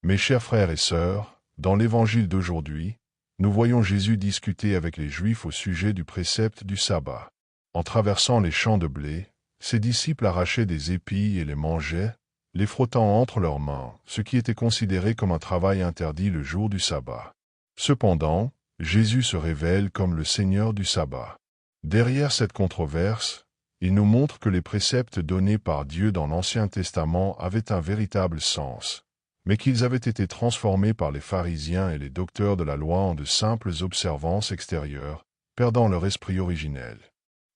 Mes chers frères et sœurs, dans l'évangile d'aujourd'hui, nous voyons Jésus discuter avec les Juifs au sujet du précepte du sabbat. En traversant les champs de blé, ses disciples arrachaient des épis et les mangeaient, les frottant entre leurs mains, ce qui était considéré comme un travail interdit le jour du sabbat. Cependant, Jésus se révèle comme le Seigneur du sabbat. Derrière cette controverse, il nous montre que les préceptes donnés par Dieu dans l'Ancien Testament avaient un véritable sens, mais qu'ils avaient été transformés par les pharisiens et les docteurs de la loi en de simples observances extérieures, perdant leur esprit originel.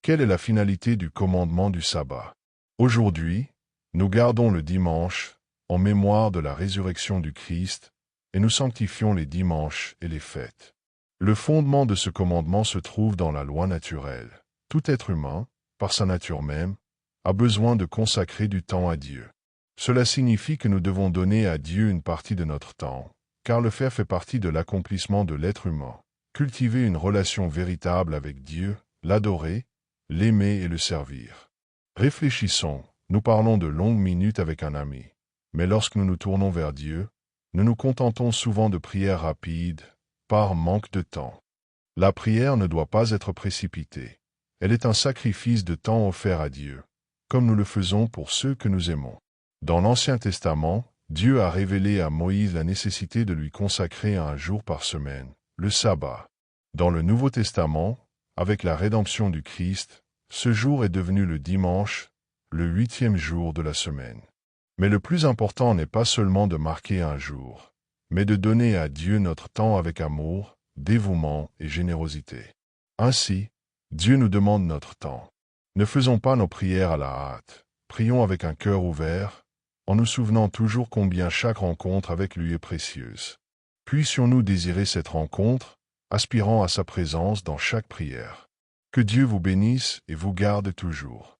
Quelle est la finalité du commandement du sabbat? Aujourd'hui, nous gardons le dimanche en mémoire de la résurrection du Christ et nous sanctifions les dimanches et les fêtes. Le fondement de ce commandement se trouve dans la loi naturelle. Tout être humain, par sa nature même, a besoin de consacrer du temps à Dieu. Cela signifie que nous devons donner à Dieu une partie de notre temps, car le faire fait partie de l'accomplissement de l'être humain. Cultiver une relation véritable avec Dieu, l'adorer, l'aimer et le servir. Réfléchissons, nous parlons de longues minutes avec un ami, mais lorsque nous nous tournons vers Dieu, nous nous contentons souvent de prières rapides, par manque de temps. La prière ne doit pas être précipitée. Elle est un sacrifice de temps offert à Dieu, comme nous le faisons pour ceux que nous aimons. Dans l'Ancien Testament, Dieu a révélé à Moïse la nécessité de lui consacrer un jour par semaine, le sabbat. Dans le Nouveau Testament, avec la rédemption du Christ, ce jour est devenu le dimanche, le 8e jour de la semaine. Mais le plus important n'est pas seulement de marquer un jour, mais de donner à Dieu notre temps avec amour, dévouement et générosité. Ainsi, Dieu nous demande notre temps. Ne faisons pas nos prières à la hâte, prions avec un cœur ouvert, en nous souvenant toujours combien chaque rencontre avec lui est précieuse. Puissions-nous désirer cette rencontre, aspirant à sa présence dans chaque prière. Que Dieu vous bénisse et vous garde toujours.